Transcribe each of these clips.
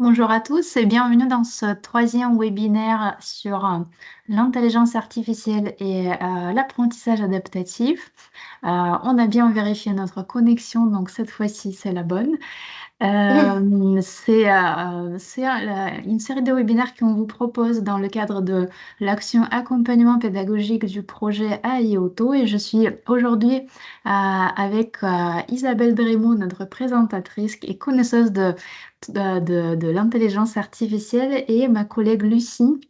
Bonjour à tous et bienvenue dans ce troisième webinaire sur l'intelligence artificielle et l'apprentissage adaptatif. On a bien vérifié notre connexion, donc cette fois-ci c'est la bonne. C'est une série de webinaires qu'on vous propose dans le cadre de l'action accompagnement pédagogique du projet AI Auto et je suis aujourd'hui avec Isabelle Drémaux, notre présentatrice et connaisseuse de l'intelligence artificielle et ma collègue Lucie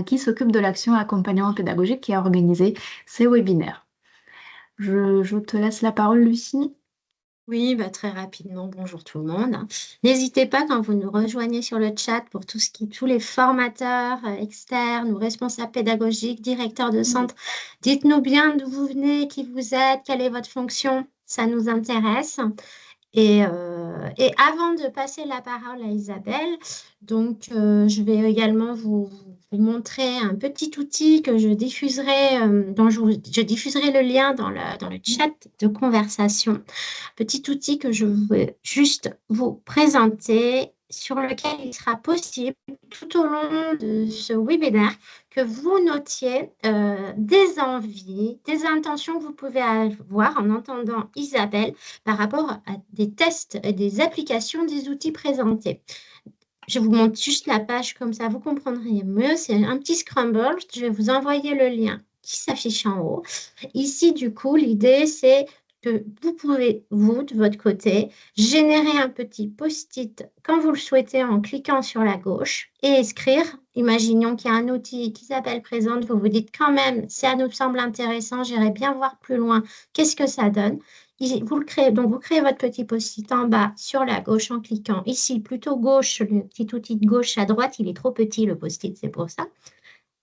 qui s'occupe de l'action accompagnement pédagogique qui a organisé ces webinaires. Je te laisse la parole, Lucie. Oui, très rapidement, bonjour tout le monde. N'hésitez pas quand vous nous rejoignez sur le chat pour tous les formateurs externes ou responsables pédagogiques, directeurs de centre. Dites-nous bien d'où vous venez, qui vous êtes, quelle est votre fonction. Ça nous intéresse. Et avant de passer la parole à Isabelle, je vais également vous montrer un petit outil que je diffuserai, dont je diffuserai le lien dans le chat de conversation. Petit outil que je veux juste vous présenter, sur lequel il sera possible tout au long de ce webinaire que vous notiez des envies, des intentions que vous pouvez avoir en entendant Isabelle par rapport à des tests et des applications des outils présentés. Je vous montre juste la page comme ça, vous comprendrez mieux. C'est un petit scramble. Je vais vous envoyer le lien qui s'affiche en haut. Ici, du coup, l'idée, c'est que vous pouvez, vous, de votre côté, générer un petit post-it quand vous le souhaitez en cliquant sur la gauche et écrire. Imaginons qu'il y a un outil qui s'appelle Présente. Vous vous dites quand même, ça nous semble intéressant, j'irai bien voir plus loin. Qu'est-ce que ça donne? Vous le créez, donc vous créez votre petit post-it en bas sur la gauche en cliquant ici, plutôt gauche, le petit outil de gauche à droite, il est trop petit le post-it, c'est pour ça.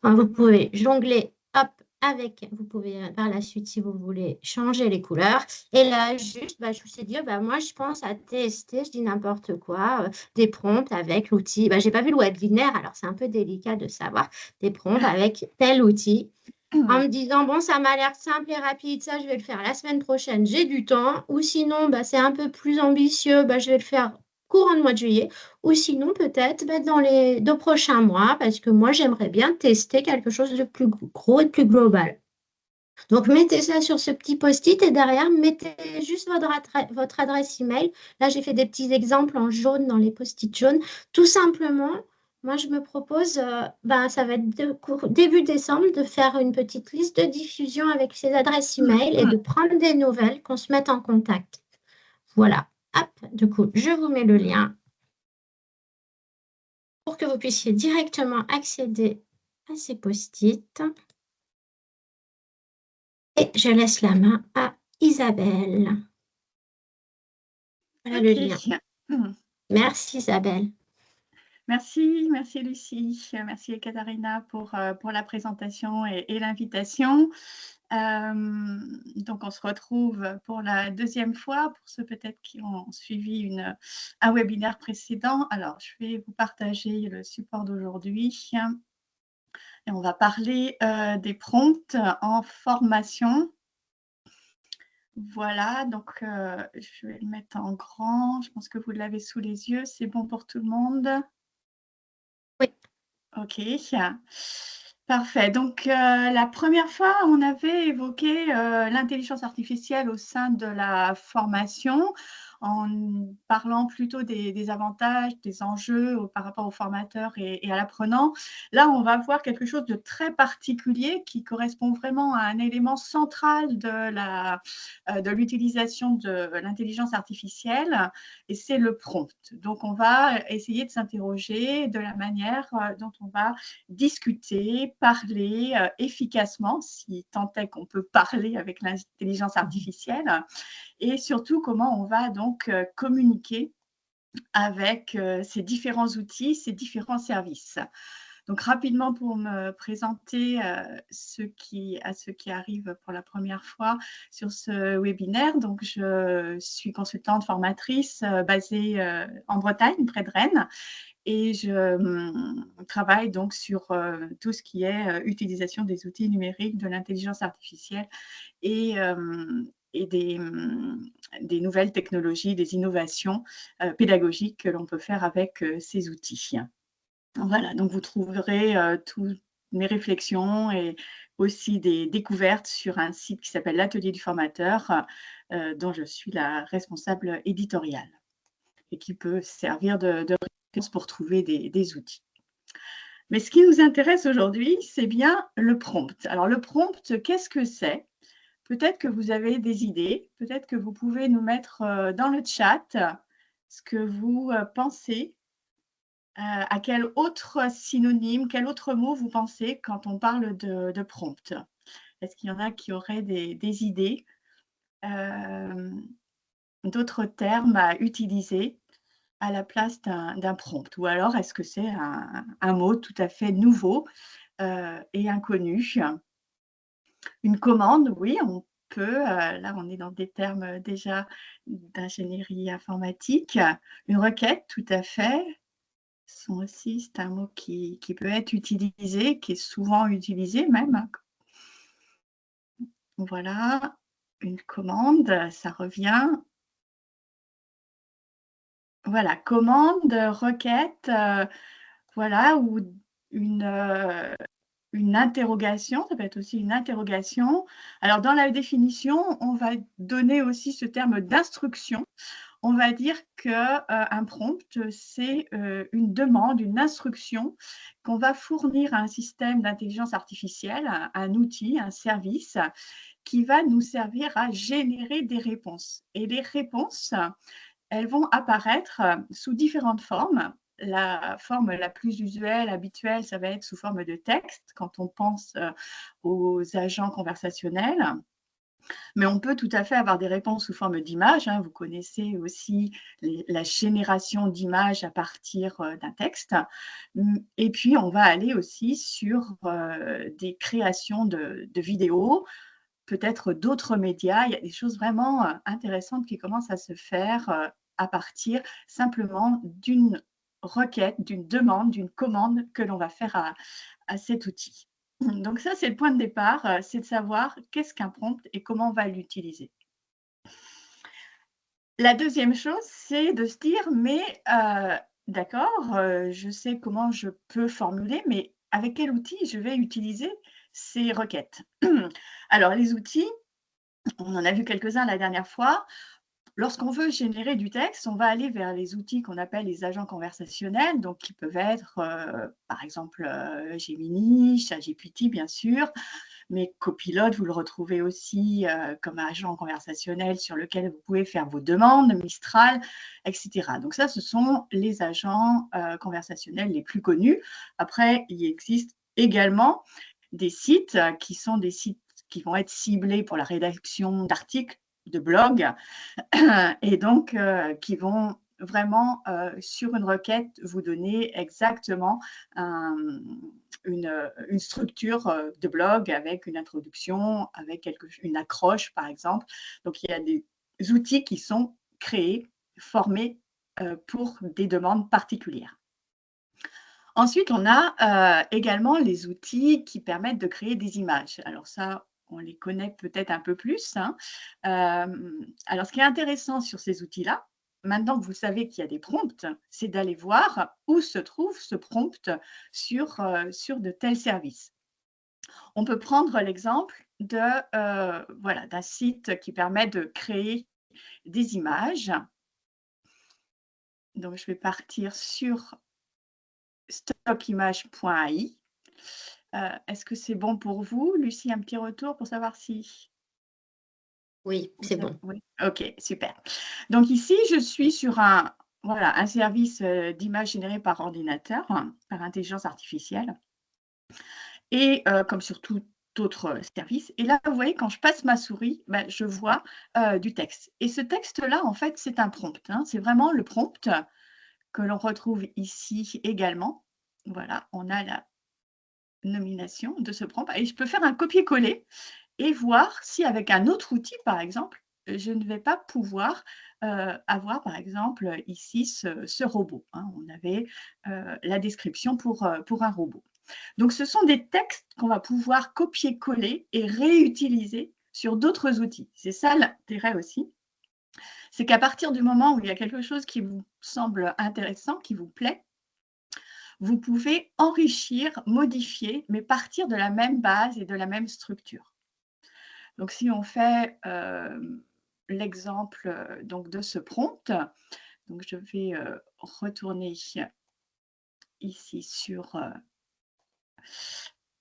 Enfin, vous pouvez jongler, hop, avec, vous pouvez par la suite, si vous voulez, changer les couleurs. Et là, juste, je vous ai dit, moi, je pense à tester, je dis n'importe quoi, des prompts avec l'outil. J'ai pas vu le webinaire, alors c'est un peu délicat de savoir des prompts avec tel outil en me disant, bon, ça m'a l'air simple et rapide, ça, je vais le faire la semaine prochaine, j'ai du temps. Ou sinon, c'est un peu plus ambitieux, je vais le faire courant de mois de juillet. Ou sinon, peut-être dans les 2 prochains mois, parce que moi, j'aimerais bien tester quelque chose de plus gros et de plus global. Donc, mettez ça sur ce petit post-it et derrière, mettez juste votre adresse email. Là, j'ai fait des petits exemples en jaune dans les post-it jaunes. Tout simplement, moi, je me propose, ça va être début décembre, de faire une petite liste de diffusion avec ces adresses email et de prendre des nouvelles, qu'on se mette en contact. Voilà. Hop, du coup, je vous mets le lien pour que vous puissiez directement accéder à ces post-it. Et je laisse la main à Isabelle. Voilà le lien. Merci Isabelle. Merci Lucie, merci Katharina pour la présentation et l'invitation. Donc, on se retrouve pour la deuxième fois, pour ceux peut-être qui ont suivi un webinaire précédent. Alors, je vais vous partager le support d'aujourd'hui et on va parler des prompts en formation. Voilà, donc je vais le mettre en grand. Je pense que vous l'avez sous les yeux. C'est bon pour tout le monde? Oui. Ok, parfait. Donc, la première fois, on avait évoqué l'intelligence artificielle au sein de la formation en parlant plutôt des avantages, des enjeux par rapport aux formateurs et à l'apprenant. Là, on va voir quelque chose de très particulier qui correspond vraiment à un élément central de l'utilisation de l'intelligence artificielle, et c'est le prompt. Donc, on va essayer de s'interroger de la manière dont on va discuter, parler efficacement, si tant est qu'on peut parler avec l'intelligence artificielle, et surtout comment on va donc communiquer avec ces différents outils, ces différents services. Donc, rapidement, pour me présenter à ceux qui arrivent pour la première fois sur ce webinaire, donc je suis consultante formatrice basée en Bretagne, près de Rennes, et je travaille donc sur tout ce qui est utilisation des outils numériques, de l'intelligence artificielle et des nouvelles technologies, des innovations pédagogiques que l'on peut faire avec ces outils. Voilà, donc vous trouverez toutes mes réflexions et aussi des découvertes sur un site qui s'appelle l'Atelier du formateur, dont je suis la responsable éditoriale et qui peut servir de référence pour trouver des outils. Mais ce qui nous intéresse aujourd'hui, c'est bien le prompt. Alors le prompt, qu'est-ce que c'est? Peut-être que vous avez des idées, peut-être que vous pouvez nous mettre dans le chat ce que vous pensez. À quel autre synonyme, quel autre mot vous pensez quand on parle de prompt? Est-ce qu'il y en a qui auraient des idées, d'autres termes à utiliser à la place d'un prompt? Ou alors est-ce que c'est un mot tout à fait nouveau et inconnu? Une commande, oui, on peut, là on est dans des termes déjà d'ingénierie informatique. Une requête, tout à fait. C'est un mot qui peut être utilisé, qui est souvent utilisé même. Voilà, une commande, ça revient. Voilà, commande, requête, voilà, ou une interrogation, ça peut être aussi une interrogation. Alors, dans la définition, on va donner aussi ce terme d'instruction. On va dire qu'un prompt, c'est une demande, une instruction qu'on va fournir à un système d'intelligence artificielle, un outil, un service qui va nous servir à générer des réponses. Et les réponses, elles vont apparaître sous différentes formes. La forme la plus usuelle, habituelle, ça va être sous forme de texte quand on pense aux agents conversationnels. Mais on peut tout à fait avoir des réponses sous forme d'images. Vous connaissez aussi la génération d'images à partir d'un texte. Et puis, on va aller aussi sur des créations de vidéos, peut-être d'autres médias. Il y a des choses vraiment intéressantes qui commencent à se faire à partir simplement d'une requête, d'une demande, d'une commande que l'on va faire à cet outil. Donc ça, c'est le point de départ, c'est de savoir qu'est-ce qu'un prompt et comment on va l'utiliser. La deuxième chose, c'est de se dire, mais d'accord, je sais comment je peux formuler, mais avec quel outil je vais utiliser ces requêtes? Alors les outils, on en a vu quelques-uns la dernière fois. Lorsqu'on veut générer du texte, on va aller vers les outils qu'on appelle les agents conversationnels, donc qui peuvent être, par exemple, Gemini, ChatGPT, bien sûr, mais Copilot, vous le retrouvez aussi comme agent conversationnel sur lequel vous pouvez faire vos demandes, Mistral, etc. Donc ça, ce sont les agents conversationnels les plus connus. Après, il existe également des sites qui sont des sites qui vont être ciblés pour la rédaction d'articles, de blogs, et donc qui vont vraiment, sur une requête, vous donner exactement une structure de blog avec une introduction, avec une accroche, par exemple. Donc, il y a des outils qui sont créés, formés pour des demandes particulières. Ensuite, on a également les outils qui permettent de créer des images. Alors ça, on les connaît peut-être un peu plus. Alors, ce qui est intéressant sur ces outils-là, maintenant que vous savez qu'il y a des prompts, c'est d'aller voir où se trouve ce prompt sur de tels services. On peut prendre l'exemple voilà, d'un site qui permet de créer des images. Donc, je vais partir sur stockimage.ai. Est-ce que c'est bon pour vous? Lucie, un petit retour pour savoir si… Oui, c'est bon. Oui, ok, super. Donc ici, je suis sur un service d'images générées par ordinateur, par intelligence artificielle, et comme sur tout autre service. Et là, vous voyez, quand je passe ma souris, je vois du texte. Et ce texte-là, en fait, c'est un prompt. C'est vraiment le prompt que l'on retrouve ici également. Voilà, on a la nomination de ce prompt. Et je peux faire un copier-coller et voir si avec un autre outil, par exemple, je ne vais pas pouvoir avoir, par exemple, ici, ce robot. On avait la description pour un robot. Donc, ce sont des textes qu'on va pouvoir copier-coller et réutiliser sur d'autres outils. C'est ça l'intérêt aussi. C'est qu'à partir du moment où il y a quelque chose qui vous semble intéressant, qui vous plaît, vous pouvez enrichir, modifier, mais partir de la même base et de la même structure. Donc, si on fait l'exemple donc de ce prompt, donc je vais retourner ici sur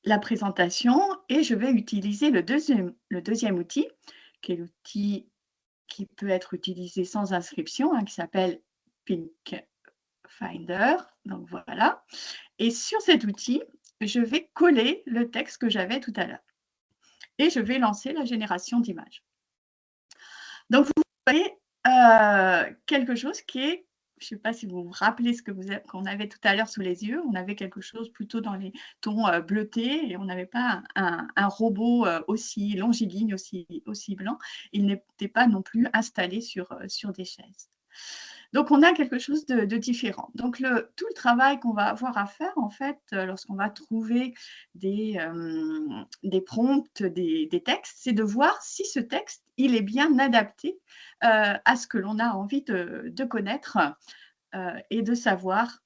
la présentation et je vais utiliser le deuxième outil, qui est l'outil qui peut être utilisé sans inscription, qui s'appelle Pink Finder. Donc voilà. Et sur cet outil, je vais coller le texte que j'avais tout à l'heure. Et je vais lancer la génération d'images. Donc vous voyez quelque chose qui est, je ne sais pas si vous vous rappelez ce qu'on avait tout à l'heure sous les yeux, on avait quelque chose plutôt dans les tons bleutés et on n'avait pas un robot aussi longiligne, aussi blanc. Il n'était pas non plus installé sur des chaises. Donc, on a quelque chose de différent. Donc, tout le travail qu'on va avoir à faire, en fait, lorsqu'on va trouver des prompts, des textes, c'est de voir si ce texte, il est bien adapté à ce que l'on a envie de connaître et de savoir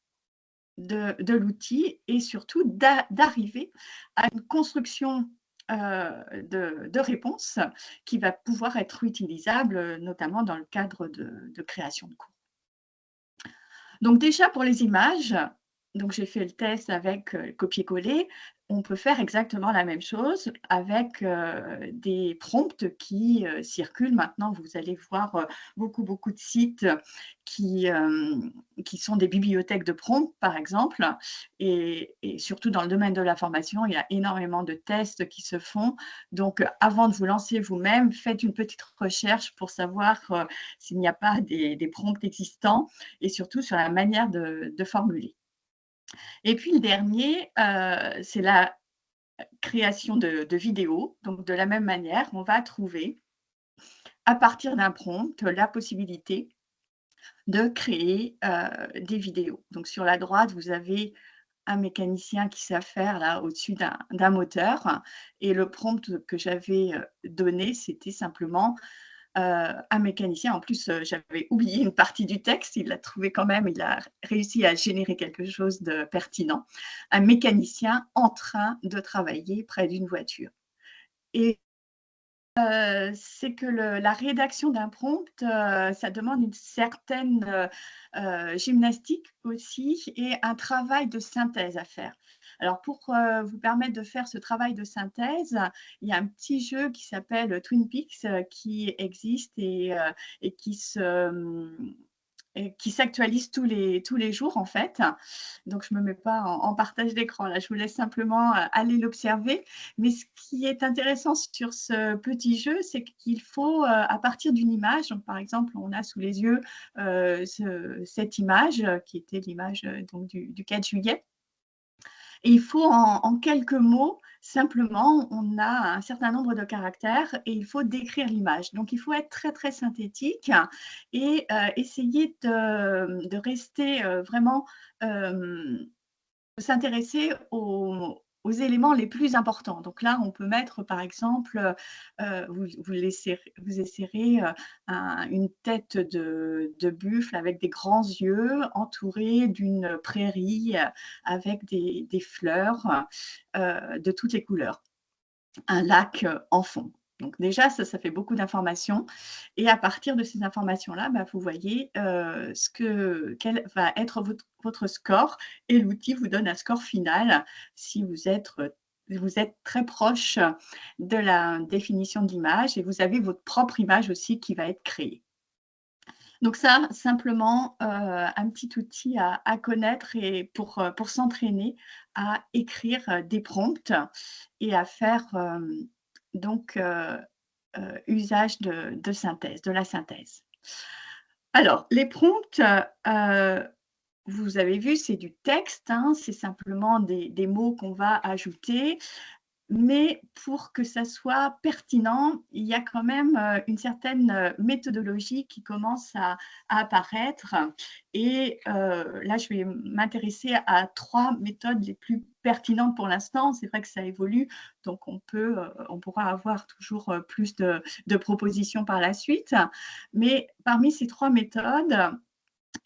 de l'outil et surtout d'arriver à une construction de réponses qui va pouvoir être utilisable, notamment dans le cadre de création de cours. Donc déjà pour les images, donc j'ai fait le test avec copier-coller. On peut faire exactement la même chose avec des prompts qui circulent. Maintenant, vous allez voir beaucoup de sites qui sont des bibliothèques de prompts, par exemple. Et surtout dans le domaine de la formation, il y a énormément de tests qui se font. Donc, avant de vous lancer vous-même, faites une petite recherche pour savoir s'il n'y a pas des prompts existants et surtout sur la manière de formuler. Et puis le dernier, c'est la création de vidéos. Donc, de la même manière, on va trouver, à partir d'un prompt, la possibilité de créer des vidéos. Donc, sur la droite, vous avez un mécanicien qui s'affaire là au-dessus d'un moteur. Et le prompt que j'avais donné, c'était simplement un mécanicien. En plus, j'avais oublié une partie du texte. Il l'a trouvé quand même. Il a réussi à générer quelque chose de pertinent. Un mécanicien en train de travailler près d'une voiture. Et c'est que la rédaction d'un prompt, ça demande une certaine gymnastique aussi et un travail de synthèse à faire. Alors pour vous permettre de faire ce travail de synthèse, il y a un petit jeu qui s'appelle Twin Peaks qui existe et qui s'actualise tous les jours en fait. Donc, je ne me mets pas en partage d'écran là, je vous laisse simplement aller l'observer. Mais ce qui est intéressant sur ce petit jeu, c'est qu'il faut, à partir d'une image, donc par exemple, on a sous les yeux cette image qui était l'image donc du 4 juillet. Et il faut en quelques mots, simplement, on a un certain nombre de caractères et il faut décrire l'image. Donc, il faut être très, très synthétique et essayer de rester vraiment, s'intéresser aux éléments les plus importants. Donc là, on peut mettre, par exemple, vous essayerez une tête de buffle avec des grands yeux entourée d'une prairie avec des fleurs de toutes les couleurs. Un lac en fond. Donc déjà, ça fait beaucoup d'informations. Et à partir de ces informations-là, vous voyez quel va être votre score. Et l'outil vous donne un score final si vous êtes très proche de la définition de l'image et vous avez votre propre image aussi qui va être créée. Donc ça, simplement, un petit outil à connaître et pour s'entraîner à écrire des prompts et à faire donc usage de synthèse, de la synthèse. Alors, les prompts, vous avez vu, c'est du texte, c'est simplement des mots qu'on va ajouter. mais pour que ça soit pertinent, il y a quand même une certaine méthodologie qui commence à apparaître. Et là, je vais m'intéresser à 3 méthodes les plus pertinentes pour l'instant. C'est vrai que ça évolue, donc on pourra avoir toujours plus de propositions par la suite. Mais parmi ces 3 méthodes,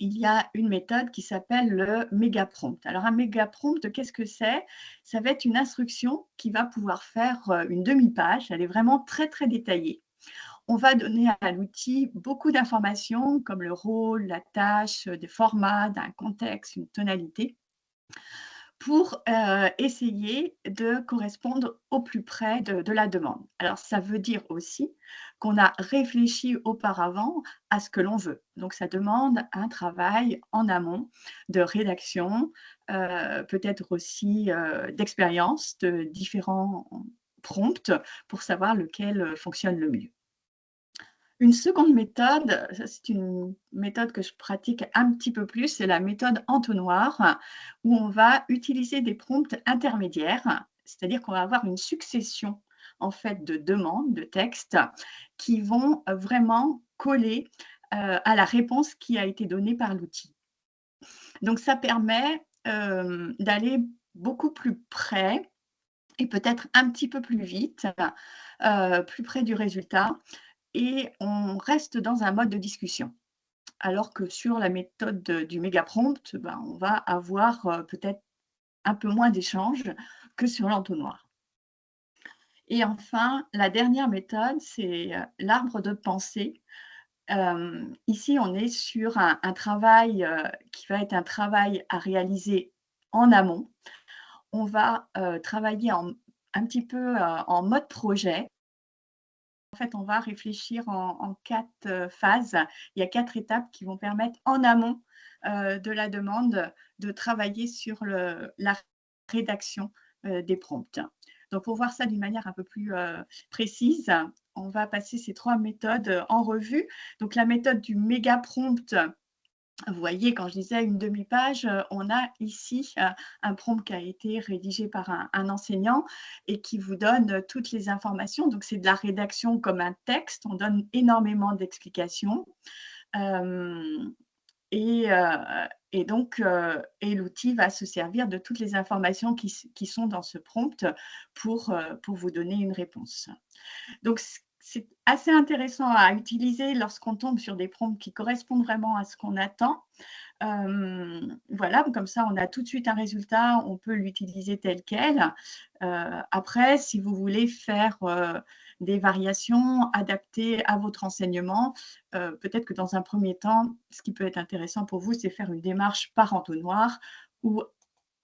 il y a une méthode qui s'appelle le méga prompt. Alors, un méga prompt, qu'est-ce que c'est? Ça va être une instruction qui va pouvoir faire une demi-page. Elle est vraiment très, très détaillée. On va donner à l'outil beaucoup d'informations comme le rôle, la tâche, des formats, d'un contexte, une tonalité, pour essayer de correspondre au plus près de la demande. Alors, ça veut dire aussi qu'on a réfléchi auparavant à ce que l'on veut. Donc, ça demande un travail en amont de rédaction, peut-être aussi d'expérience de différents prompts pour savoir lequel fonctionne le mieux. Une seconde méthode, ça c'est une méthode que je pratique un petit peu plus, c'est la méthode entonnoir, où on va utiliser des prompts intermédiaires, c'est-à-dire qu'on va avoir une succession en fait de demandes, de textes, qui vont vraiment coller à la réponse qui a été donnée par l'outil. Donc ça permet d'aller beaucoup plus près et peut-être un petit peu plus vite, plus près du résultat, et on reste dans un mode de discussion. Alors que sur la méthode du méga prompt, ben, on va avoir peut-être un peu moins d'échanges que sur l'entonnoir. Et enfin, la dernière méthode, c'est l'arbre de pensée. Ici, on est sur un travail qui va être un travail à réaliser en amont. On va travailler un petit peu en mode projet. En fait, on va réfléchir en 4 phases. Il y a 4 étapes qui vont permettre en amont de la demande de travailler sur la rédaction des prompts. Donc, pour voir ça d'une manière un peu plus précise, on va passer ces 3 méthodes en revue. Donc, la méthode du méga prompt. Vous voyez, quand je disais une demi-page, on a ici un prompt qui a été rédigé par un enseignant et qui vous donne toutes les informations. Donc, c'est de la rédaction comme un texte. On donne énormément d'explications. Et donc, l'outil va se servir de toutes les informations qui sont dans ce prompt pour vous donner une réponse. Donc, c'est assez intéressant à utiliser lorsqu'on tombe sur des prompts qui correspondent vraiment à ce qu'on attend. Voilà, comme ça, on a tout de suite un résultat, on peut l'utiliser tel quel. Après, si vous voulez faire des variations adaptées à votre enseignement, peut-être que dans un premier temps, ce qui peut être intéressant pour vous, c'est faire une démarche par entonnoir où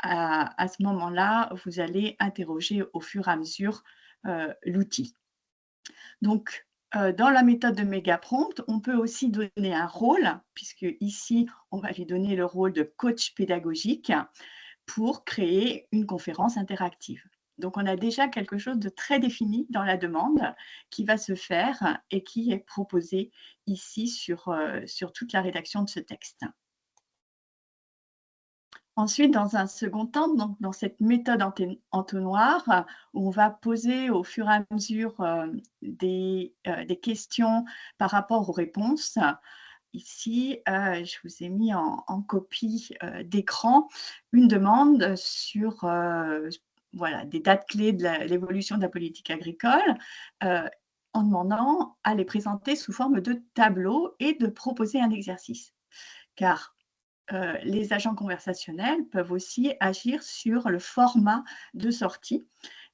à ce moment-là, vous allez interroger au fur et à mesure l'outil. Donc, dans la méthode de méga prompt, on peut aussi donner un rôle, puisque ici, on va lui donner le rôle de coach pédagogique pour créer une conférence interactive. Donc, on a déjà quelque chose de très défini dans la demande qui va se faire et qui est proposé ici sur toute la rédaction de ce texte. Ensuite, dans un second temps, donc dans cette méthode entonnoir, où on va poser au fur et à mesure des questions par rapport aux réponses. Ici, je vous ai mis en copie d'écran une demande sur voilà, des dates clés de l'évolution de la politique agricole, en demandant à les présenter sous forme de tableau et de proposer un exercice. Car les agents conversationnels peuvent aussi agir sur le format de sortie.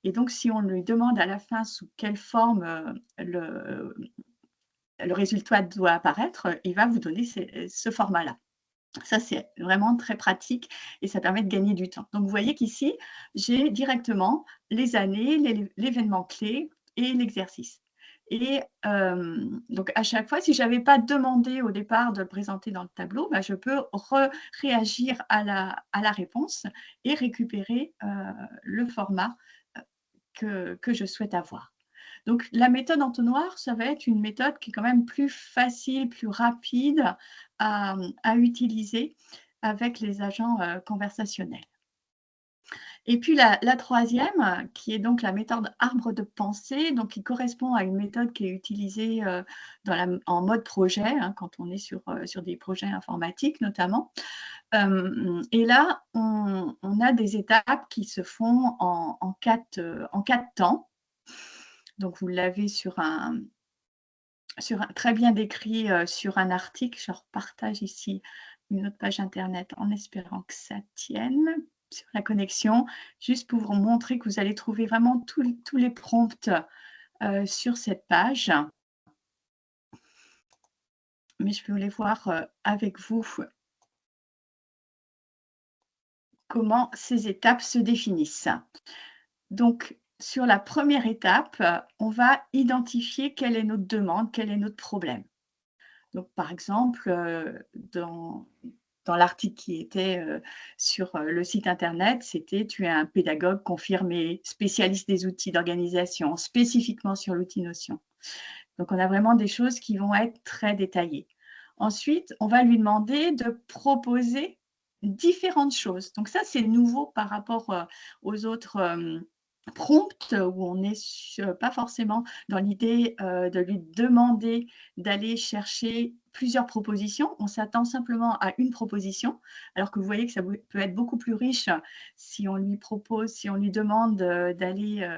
Et donc, si on lui demande à la fin sous quelle forme le résultat doit apparaître, il va vous donner ce format-là. Ça, c'est vraiment très pratique et ça permet de gagner du temps. Donc, vous voyez qu'ici, j'ai directement les années, l'événement clé et l'exercice. Et donc, à chaque fois, si je n'avais pas demandé au départ de le présenter dans le tableau, bah, je peux réagir à la réponse et récupérer le format que je souhaite avoir. Donc, la méthode entonnoir, ça va être une méthode qui est quand même plus facile, plus rapide à utiliser avec les agents conversationnels. Et puis la troisième, qui est donc la méthode arbre de pensée, donc qui correspond à une méthode qui est utilisée en mode projet, hein, quand on est sur des projets informatiques notamment. Et là, on a des étapes qui se font en quatre temps. Donc, vous l'avez très bien décrit sur un article. Je repartage ici une autre page Internet en espérant que ça tienne sur la connexion, juste pour vous montrer que vous allez trouver vraiment tous les prompts sur cette page. Mais je vais les voir avec vous comment ces étapes se définissent. Donc, sur la première étape, on va identifier quelle est notre demande, quel est notre problème. Donc, par exemple, dans l'article qui était sur le site internet, c'était « Tu es un pédagogue confirmé, spécialiste des outils d'organisation, spécifiquement sur l'outil Notion ». Donc, on a vraiment des choses qui vont être très détaillées. Ensuite, on va lui demander de proposer différentes choses. Donc, ça, c'est nouveau par rapport aux autres prompts où on n'est pas forcément dans l'idée de lui demander d'aller chercher plusieurs propositions. On s'attend simplement à une proposition, alors que vous voyez que ça peut être beaucoup plus riche si on lui propose, si on lui demande d'aller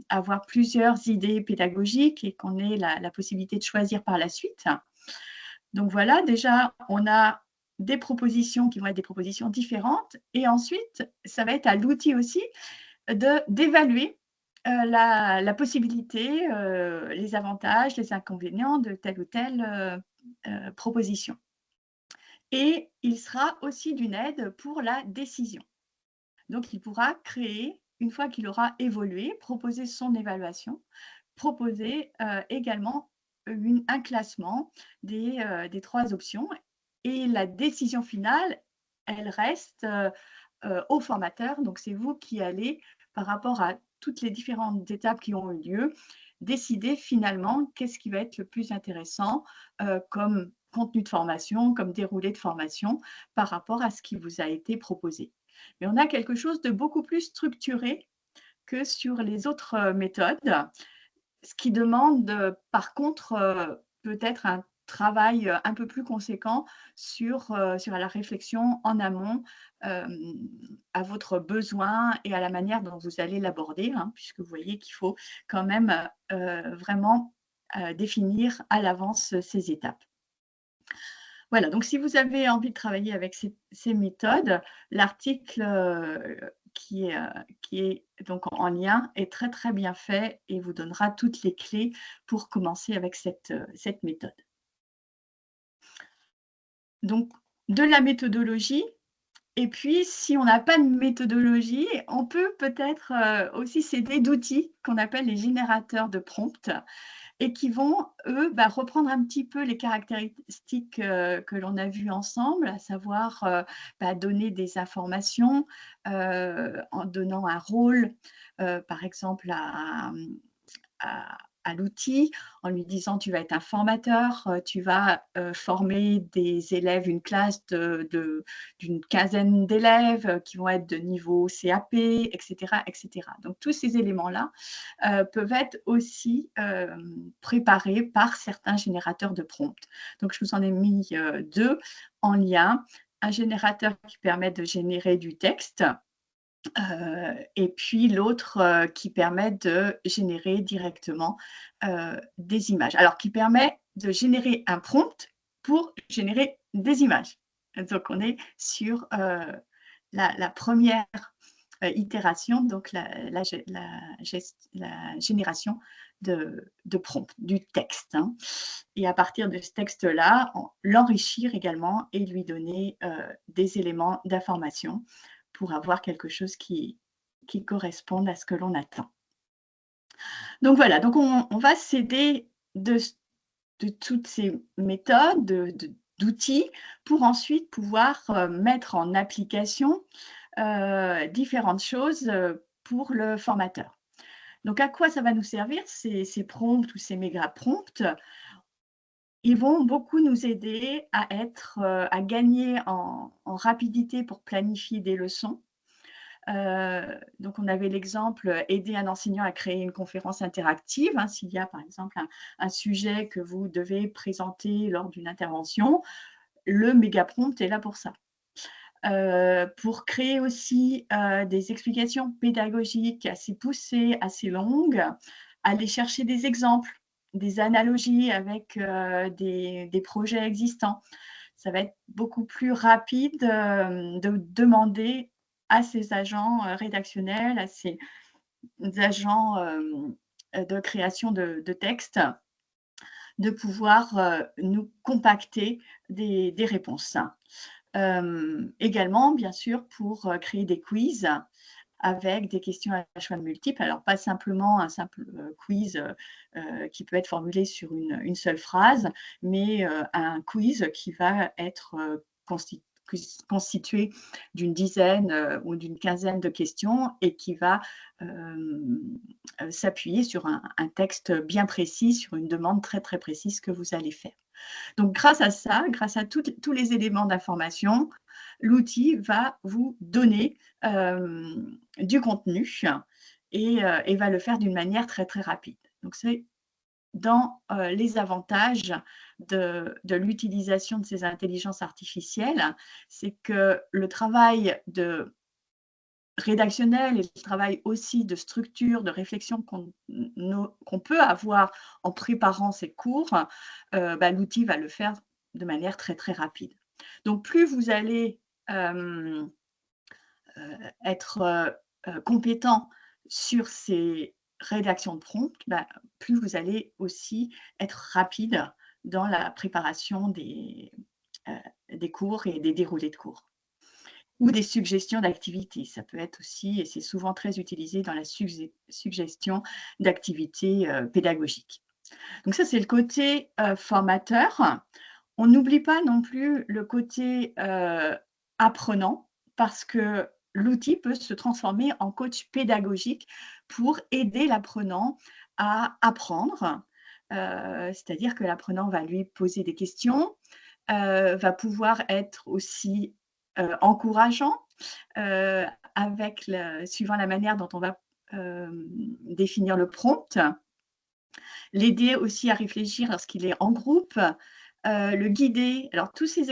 avoir plusieurs idées pédagogiques et qu'on ait la possibilité de choisir par la suite. Donc voilà, déjà, on a des propositions qui vont être des propositions différentes. Et ensuite, ça va être à l'outil aussi d'évaluer la possibilité, les avantages, les inconvénients de telle ou telle proposition. Et il sera aussi d'une aide pour la décision. Donc, il pourra créer, une fois qu'il aura évolué, proposer son évaluation, proposer également un classement des 3 options. Et la décision finale, elle reste au formateur. Donc, c'est vous qui allez, par rapport à toutes les différentes étapes qui ont eu lieu, décider finalement qu'est-ce qui va être le plus intéressant comme contenu de formation, comme déroulé de formation par rapport à ce qui vous a été proposé. Mais on a quelque chose de beaucoup plus structuré que sur les autres méthodes, ce qui demande par contre peut-être un travail un peu plus conséquent sur la réflexion en amont à votre besoin et à la manière dont vous allez l'aborder, hein, puisque vous voyez qu'il faut quand même vraiment définir à l'avance ces étapes. Voilà, donc si vous avez envie de travailler avec ces méthodes, l'article qui est donc en lien est très, très bien fait et vous donnera toutes les clés pour commencer avec cette méthode. Donc, de la méthodologie. Et puis, si on n'a pas de méthodologie, on peut peut-être aussi s'aider d'outils qu'on appelle les générateurs de prompts et qui vont, eux, reprendre un petit peu les caractéristiques que l'on a vues ensemble, à savoir donner des informations en donnant un rôle, par exemple, à l'outil, en lui disant tu vas être un formateur, tu vas former des élèves, une classe d'une quinzaine d'élèves qui vont être de niveau CAP, etc. etc. Donc tous ces éléments-là peuvent être aussi préparés par certains générateurs de prompts. Donc je vous en ai mis 2 en lien. Un générateur qui permet de générer du texte, et puis l'autre qui permet de générer directement des images. Alors, qui permet de générer un prompt pour générer des images. Donc, on est sur la première itération, donc la génération de prompt, du texte. Hein. Et à partir de ce texte-là, l'enrichir également et lui donner des éléments d'information pour avoir quelque chose qui corresponde à ce que l'on attend. Donc voilà, donc on va s'aider de toutes ces méthodes, d'outils, pour ensuite pouvoir mettre en application différentes choses pour le formateur. Donc à quoi ça va nous servir, ces prompts ou ces méga prompts? Ils vont beaucoup nous aider à gagner en rapidité pour planifier des leçons, Donc, on avait l'exemple aider un enseignant à créer une conférence interactive. Hein, s'il y a, par exemple, un sujet que vous devez présenter lors d'une intervention, le méga-prompt est là pour ça. Pour créer aussi des explications pédagogiques assez poussées, assez longues, aller chercher des exemples, des analogies avec des projets existants. Ça va être beaucoup plus rapide de demander à ces agents rédactionnels, à ces agents de création de textes, de pouvoir nous compacter des réponses. Également, bien sûr, pour créer des quiz avec des questions à choix multiples. Alors, pas simplement un simple quiz qui peut être formulé sur une seule phrase, mais un quiz qui va être constitué d'une dizaine ou d'une quinzaine de questions et qui va s'appuyer sur un texte bien précis, sur une demande très, très précise que vous allez faire. Donc, grâce à ça, grâce à tous les éléments d'information, l'outil va vous donner du contenu et va le faire d'une manière très, très rapide. Donc, c'est dans les avantages de l'utilisation de ces intelligences artificielles, c'est que le travail rédactionnel et le travail aussi de structure, de réflexion qu'on peut avoir en préparant ces cours, l'outil va le faire de manière très, très rapide. Donc, plus vous allez être compétent sur ces rédactions de prompts, plus vous allez aussi être rapide dans la préparation des cours et des déroulés de cours. Ou des suggestions d'activités. Ça peut être aussi, et c'est souvent très utilisé dans la suggestion d'activités pédagogiques. Donc ça, c'est le côté formateur. On n'oublie pas non plus le côté apprenant, parce que l'outil peut se transformer en coach pédagogique pour aider l'apprenant à apprendre. C'est-à-dire que l'apprenant va lui poser des questions, va pouvoir être aussi encourageant, suivant la manière dont on va définir le prompt, l'aider aussi à réfléchir lorsqu'il est en groupe, le guider. Alors, tous ces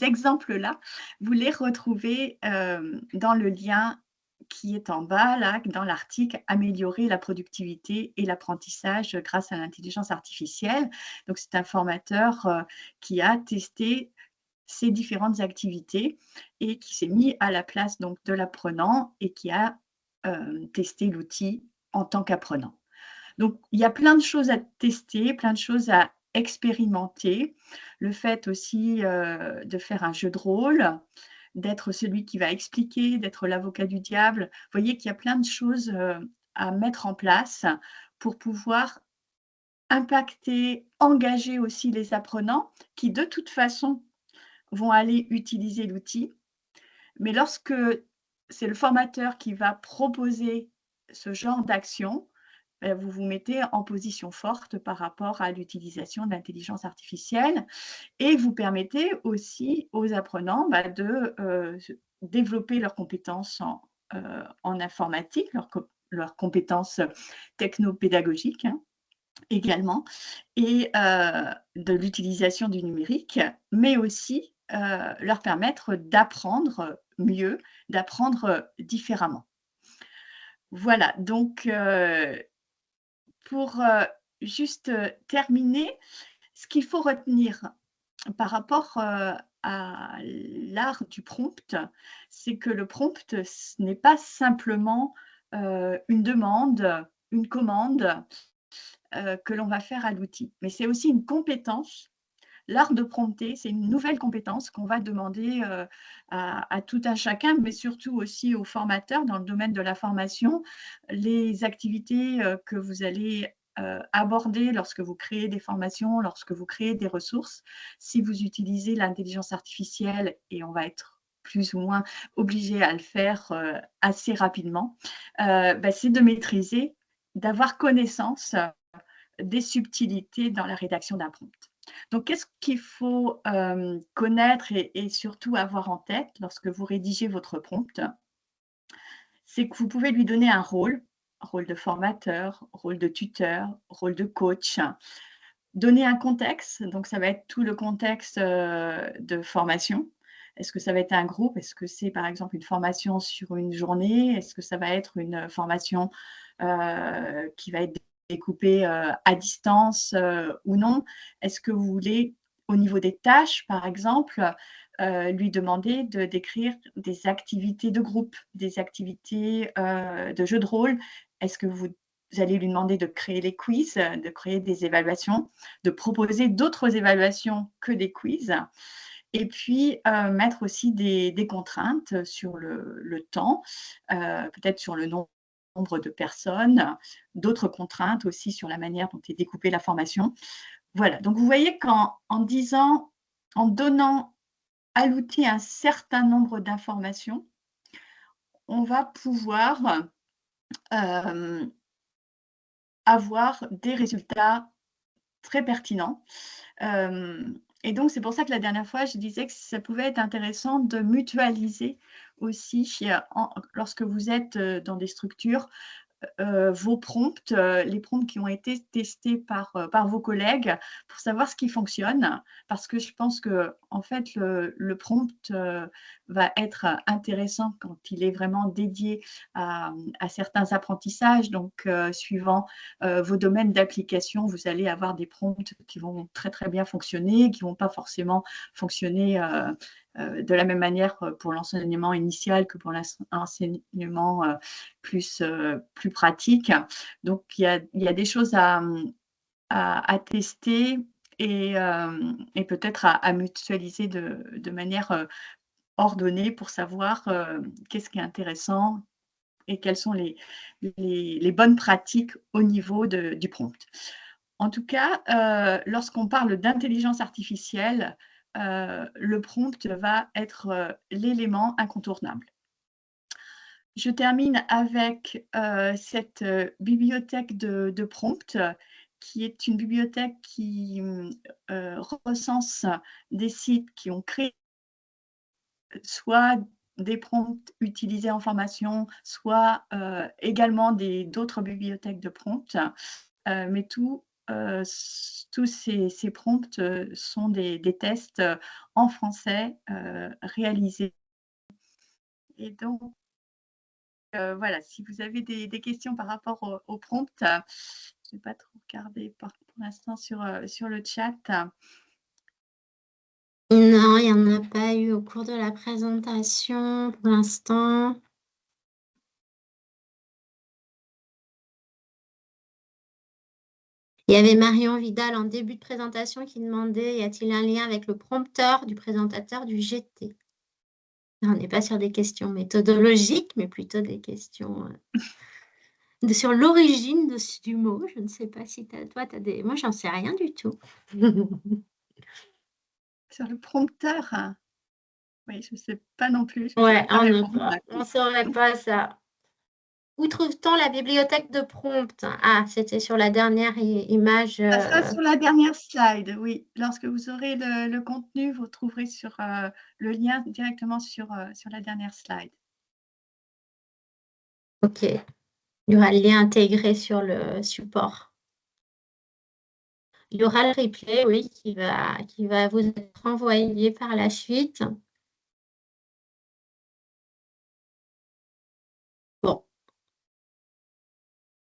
exemples-là, vous les retrouvez dans le lien qui est en bas, là, dans l'article « Améliorer la productivité et l'apprentissage grâce à l'intelligence artificielle ». Donc, c'est un formateur qui a testé ces différentes activités et qui s'est mis à la place donc, de l'apprenant et qui a testé l'outil en tant qu'apprenant. Donc, il y a plein de choses à tester, plein de choses à expérimenter. Le fait aussi de faire un jeu de rôle, d'être celui qui va expliquer, d'être l'avocat du diable. Vous voyez qu'il y a plein de choses à mettre en place pour pouvoir impacter, engager aussi les apprenants qui, de toute façon, vont aller utiliser l'outil. Mais lorsque c'est le formateur qui va proposer ce genre d'action, vous vous mettez en position forte par rapport à l'utilisation de l'intelligence artificielle et vous permettez aussi aux apprenants de développer leurs compétences en informatique, leurs compétences technopédagogiques également, et de l'utilisation du numérique, mais aussi leur permettre d'apprendre mieux, d'apprendre différemment. Voilà, donc pour juste terminer, ce qu'il faut retenir par rapport à l'art du prompt, c'est que le prompt, ce n'est pas simplement une demande, une commande que l'on va faire à l'outil, mais c'est aussi une compétence. L'art de prompter, c'est une nouvelle compétence qu'on va demander à tout un chacun, mais surtout aussi aux formateurs dans le domaine de la formation. Les activités que vous allez aborder lorsque vous créez des formations, lorsque vous créez des ressources, si vous utilisez l'intelligence artificielle, et on va être plus ou moins obligé à le faire assez rapidement, c'est de maîtriser, d'avoir connaissance des subtilités dans la rédaction d'un prompt. Donc, qu'est-ce qu'il faut connaître et surtout avoir en tête lorsque vous rédigez votre prompt? C'est que vous pouvez lui donner un rôle de formateur, rôle de tuteur, rôle de coach. Donner un contexte, donc ça va être tout le contexte, de formation. Est-ce que ça va être un groupe? Est-ce que c'est, par exemple, une formation sur une journée? Est-ce que ça va être une formation, qui va être découpée, à distance, ou non? Est-ce que vous voulez, au niveau des tâches, par exemple, lui demander de décrire des activités de groupe, des activités, de jeu de rôle? Est-ce que vous allez lui demander de créer les quiz, de créer des évaluations, de proposer d'autres évaluations que des quiz et puis, mettre aussi des contraintes sur le temps, peut-être sur le nombre de personnes, d'autres contraintes aussi sur la manière dont est découpée la formation. Voilà, donc vous voyez qu'en disant, en donnant à l'outil un certain nombre d'informations, on va pouvoir, hem, avoir des résultats très pertinents. Et donc, c'est pour ça que la dernière fois, je disais que ça pouvait être intéressant de mutualiser aussi lorsque vous êtes dans des structures vos prompts, les prompts qui ont été testés par vos collègues pour savoir ce qui fonctionne. Parce que je pense qu'en fait, le prompt va être intéressant quand il est vraiment dédié à certains apprentissages. Donc, suivant vos domaines d'application, vous allez avoir des prompts qui vont très, très bien fonctionner, qui ne vont pas forcément fonctionner de la même manière pour l'enseignement initial que pour l'enseignement plus pratique. Donc, il y a des choses à tester et peut-être à mutualiser de manière ordonnée pour savoir qu'est-ce qui est intéressant et quelles sont les bonnes pratiques au niveau du prompt. En tout cas, lorsqu'on parle d'intelligence artificielle, le prompt va être l'élément incontournable. Je termine avec cette bibliothèque de prompts, qui est une bibliothèque qui recense des sites qui ont créé soit des prompts utilisés en formation, soit également d'autres bibliothèques de prompts. Mais tous ces prompts sont des tests en français réalisés. Et donc, voilà, si vous avez des questions par rapport au prompt, je n'ai pas trop regardé pour l'instant sur le chat. Non, il n'y en a pas eu au cours de la présentation pour l'instant. Il y avait Marion Vidal en début de présentation qui demandait, y a-t-il un lien avec le prompteur du présentateur du GT? On n'est pas sur des questions méthodologiques, mais plutôt des questions sur l'origine du mot. Je ne sais pas si toi, tu as des... Moi, j'en sais rien du tout. Sur le prompteur, oui, je ne sais pas non plus, je ne Ouais, saurais pas répondre. on ne saurait pas ça. Où trouve-t-on la bibliothèque de prompt? Ah, c'était sur la dernière image. Ça sera sur la dernière slide, oui. Lorsque vous aurez le contenu, vous trouverez sur le lien directement sur la dernière slide. Ok. Il y aura le lien intégré sur le support. Il y aura le replay, oui, qui va vous être envoyé par la suite. Bon.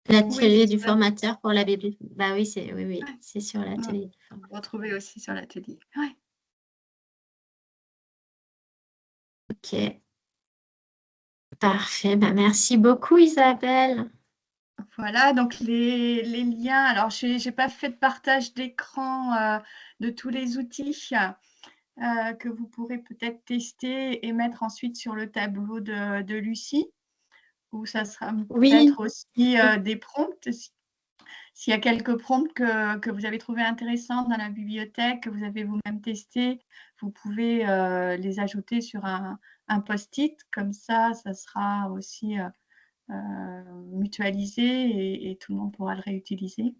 L'atelier du formateur pour la bibliothèque. Bah oui, c'est sur l'atelier du formateur. Vous retrouvez aussi sur l'atelier. Ouais. Ok. Parfait. Bah, merci beaucoup, Isabelle. Voilà, donc les liens. Alors, je n'ai pas fait de partage d'écran de tous les outils que vous pourrez peut-être tester et mettre ensuite sur le tableau de Lucie, où ça sera peut-être aussi des prompts. S'il y a quelques prompts que vous avez trouvés intéressants dans la bibliothèque, que vous avez vous-même testé, vous pouvez les ajouter sur un post-it. Comme ça sera aussi mutualisé et tout le monde pourra le réutiliser.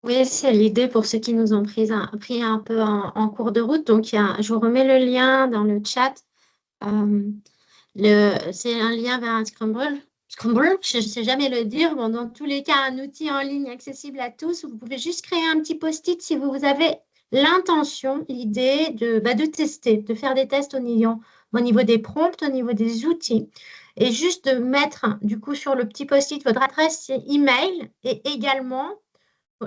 Oui, c'est l'idée pour ceux qui nous ont pris un peu en cours de route. Donc, je vous remets le lien dans le chat. C'est un lien vers un Scrumble. Scrumble, je ne sais jamais le dire. Bon, dans tous les cas, un outil en ligne accessible à tous. Vous pouvez juste créer un petit post-it si vous avez l'intention, l'idée de tester, de faire des tests au niveau des prompts, au niveau des outils. Et juste de mettre, du coup, sur le petit post-it votre adresse email et également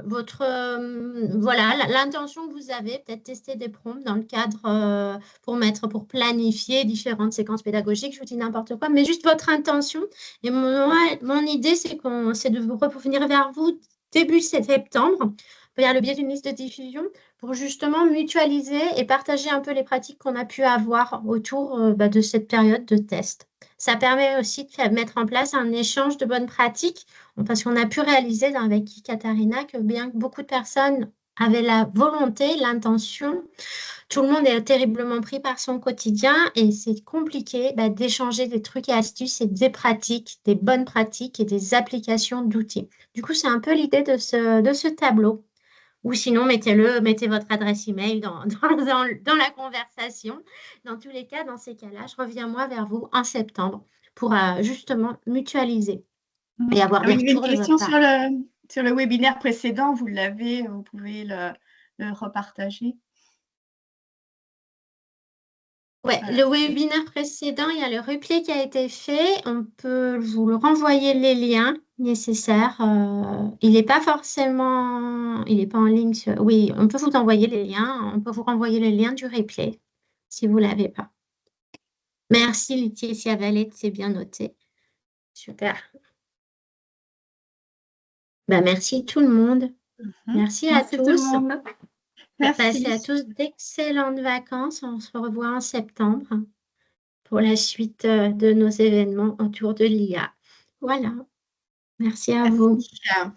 voilà, l'intention que vous avez, peut-être tester des prompts dans le cadre pour planifier différentes séquences pédagogiques, je vous dis n'importe quoi, mais juste votre intention. Et mon idée, c'est de vous revenir vers vous début septembre, par le biais d'une liste de diffusion, pour justement mutualiser et partager un peu les pratiques qu'on a pu avoir autour de cette période de test. Ça permet aussi de mettre en place un échange de bonnes pratiques parce qu'on a pu réaliser avec Katharina que bien que beaucoup de personnes avaient la volonté, l'intention, tout le monde est terriblement pris par son quotidien et c'est compliqué d'échanger des trucs et astuces et des pratiques, des bonnes pratiques et des applications d'outils. Du coup, c'est un peu l'idée de ce tableau. Ou sinon, mettez votre adresse email dans la conversation. Dans tous les cas, dans ces cas-là, je reviens moi vers vous en septembre pour justement mutualiser et avoir Oui, des il y avait une retours de votre question part. sur le webinaire précédent, vous pouvez le repartager. Ouais, Voilà. le webinaire précédent, il y a le replay qui a été fait. On peut vous le renvoyer les liens nécessaires. Il n'est pas en ligne. Oui, on peut vous envoyer les liens. On peut vous renvoyer le lien du replay si vous ne l'avez pas. Merci Laetitia Valette, c'est bien noté. Super. Merci tout le monde. Merci à Merci tout le tous. monde. Passez à Merci. tous d'excellentes vacances. On se revoit en septembre pour la suite de nos événements autour de l'IA. Voilà. Merci à vous. Merci.